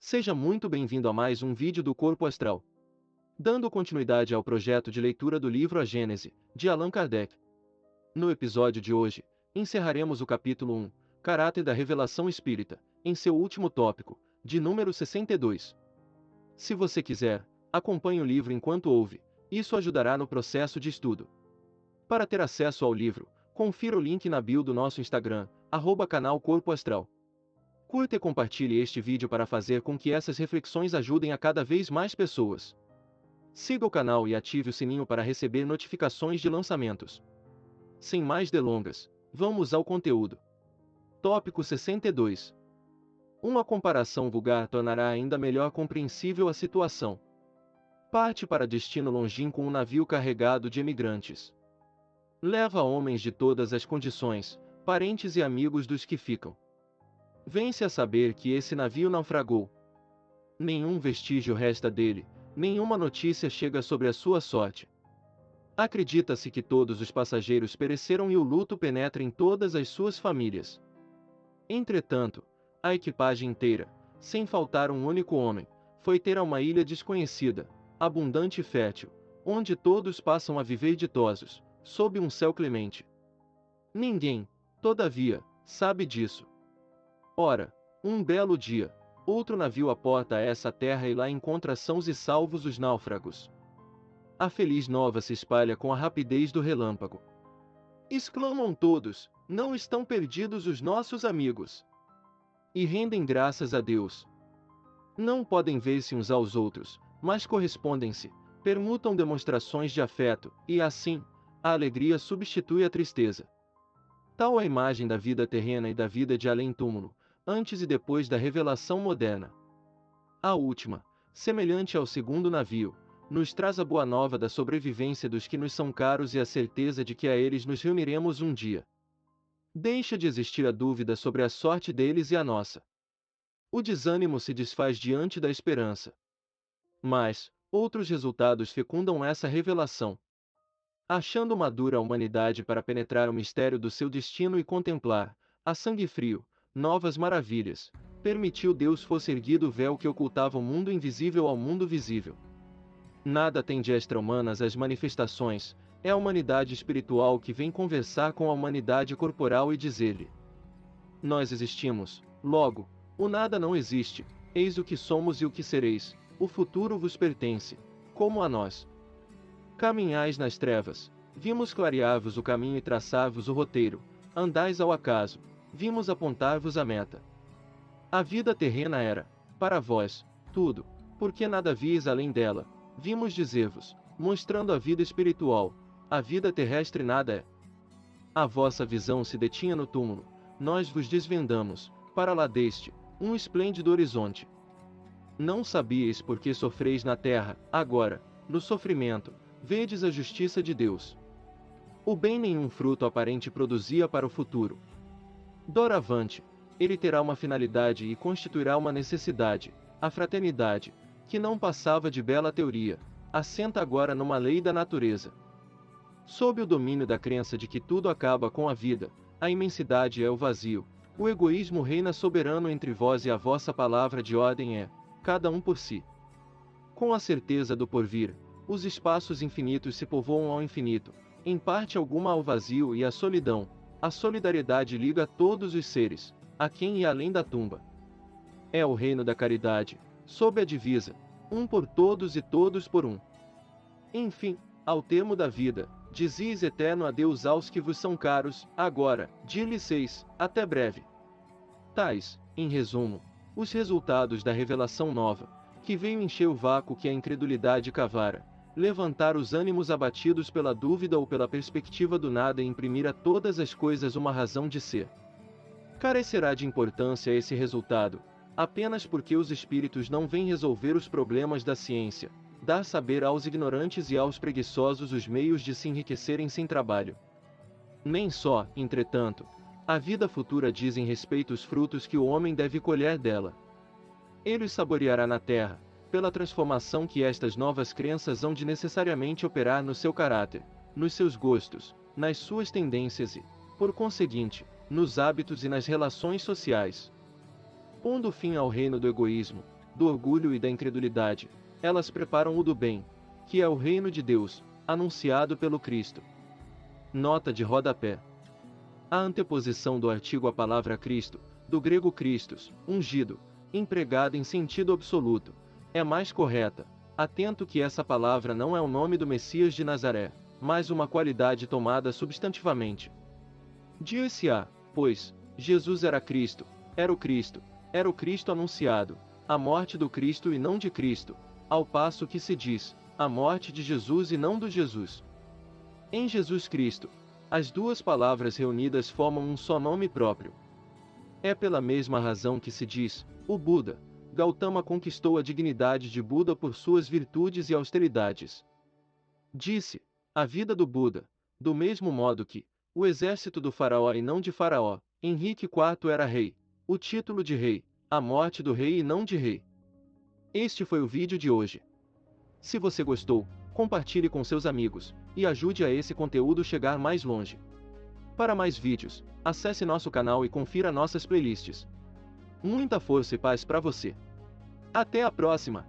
Seja muito bem-vindo a mais um vídeo do Corpo Astral. Dando continuidade ao projeto de leitura do livro A Gênese, de Allan Kardec. No episódio de hoje, encerraremos o capítulo 1, Caráter da Revelação Espírita, em seu último tópico, de número 62. Se você quiser, acompanhe o livro enquanto ouve, isso ajudará no processo de estudo. Para ter acesso ao livro, confira o link na bio do nosso Instagram, @canal Corpo Astral. Curta e compartilhe este vídeo para fazer com que essas reflexões ajudem a cada vez mais pessoas. Siga o canal e ative o sininho para receber notificações de lançamentos. Sem mais delongas, vamos ao conteúdo. Tópico 62. Uma comparação vulgar tornará ainda melhor compreensível a situação. Parte para destino longínquo um navio carregado de emigrantes. Leva homens de todas as condições, parentes e amigos dos que ficam. Vem-se a saber que esse navio naufragou. Nenhum vestígio resta dele, nenhuma notícia chega sobre a sua sorte. Acredita-se que todos os passageiros pereceram e o luto penetra em todas as suas famílias. Entretanto, a equipagem inteira, sem faltar um único homem, foi ter a uma ilha desconhecida, abundante e fértil, onde todos passam a viver ditosos, sob um céu clemente. Ninguém, todavia, sabe disso. Ora, um belo dia, outro navio aporta a essa terra e lá encontra sãos e salvos os náufragos. A feliz nova se espalha com a rapidez do relâmpago. Exclamam todos: não estão perdidos os nossos amigos! E rendem graças a Deus. Não podem ver-se uns aos outros, mas correspondem-se, permutam demonstrações de afeto, e assim, a alegria substitui a tristeza. Tal a imagem da vida terrena e da vida de além-túmulo, antes e depois da revelação moderna. A última, semelhante ao segundo navio, nos traz a boa nova da sobrevivência dos que nos são caros e a certeza de que a eles nos reuniremos um dia. Deixa de existir a dúvida sobre a sorte deles e a nossa. O desânimo se desfaz diante da esperança. Mas, outros resultados fecundam essa revelação. Achando madura a humanidade para penetrar o mistério do seu destino e contemplar, a sangue frio, novas maravilhas, permitiu Deus fosse erguido o véu que ocultava o mundo invisível ao mundo visível. Nada tem de extra-humanas as manifestações, é a humanidade espiritual que vem conversar com a humanidade corporal e dizer-lhe: nós existimos, logo, o nada não existe, eis o que somos e o que sereis, o futuro vos pertence, como a nós. Caminhais nas trevas, vimos clarear-vos o caminho e traçar-vos o roteiro, andais ao acaso, vimos apontar-vos a meta. A vida terrena era, para vós, tudo, porque nada vies além dela, vimos dizer-vos, mostrando a vida espiritual, a vida terrestre nada é. A vossa visão se detinha no túmulo, nós vos desvendamos, para lá deste, um esplêndido horizonte. Não sabíeis por que sofreis na terra, agora, no sofrimento, vedes a justiça de Deus. O bem nenhum fruto aparente produzia para o futuro. Doravante, ele terá uma finalidade e constituirá uma necessidade, a fraternidade, que não passava de bela teoria, assenta agora numa lei da natureza. Sob o domínio da crença de que tudo acaba com a vida, a imensidade é o vazio, o egoísmo reina soberano entre vós e a vossa palavra de ordem é, cada um por si. Com a certeza do porvir, os espaços infinitos se povoam ao infinito, em parte alguma ao vazio e à solidão. A solidariedade liga todos os seres, a quem e além da tumba. É o reino da caridade, sob a divisa, um por todos e todos por um. Enfim, ao termo da vida, dizis eterno adeus aos que vos são caros, agora, dir-lhes-eis, até breve. Tais, em resumo, os resultados da revelação nova, que veio encher o vácuo que a incredulidade cavara, levantar os ânimos abatidos pela dúvida ou pela perspectiva do nada e imprimir a todas as coisas uma razão de ser. Carecerá de importância esse resultado, apenas porque os espíritos não vêm resolver os problemas da ciência, dar saber aos ignorantes e aos preguiçosos os meios de se enriquecerem sem trabalho. Nem só, entretanto, a vida futura dizem respeito os frutos que o homem deve colher dela. Ele os saboreará na terra, pela transformação que estas novas crenças hão de necessariamente operar no seu caráter, nos seus gostos, nas suas tendências e, por conseguinte, nos hábitos e nas relações sociais. Pondo fim ao reino do egoísmo, do orgulho e da incredulidade, elas preparam o do bem, que é o reino de Deus, anunciado pelo Cristo. Nota de rodapé. A anteposição do artigo à palavra Cristo, do grego Christos, ungido, empregada em sentido absoluto, é mais correta. Atento que essa palavra não é o nome do Messias de Nazaré, mas uma qualidade tomada substantivamente. Dir-se-á, pois, Jesus era Cristo, era o Cristo anunciado, a morte do Cristo e não de Cristo, ao passo que se diz, a morte de Jesus e não do Jesus. Em Jesus Cristo, as duas palavras reunidas formam um só nome próprio. É pela mesma razão que se diz, o Buda. Gautama conquistou a dignidade de Buda por suas virtudes e austeridades. Disse, a vida do Buda, do mesmo modo que, o exército do faraó e não de faraó, Henrique IV era rei, o título de rei, a morte do rei e não de rei. Este foi o vídeo de hoje. Se você gostou, compartilhe com seus amigos, e ajude a esse conteúdo chegar mais longe. Para mais vídeos, acesse nosso canal e confira nossas playlists. Muita força e paz para você. Até a próxima!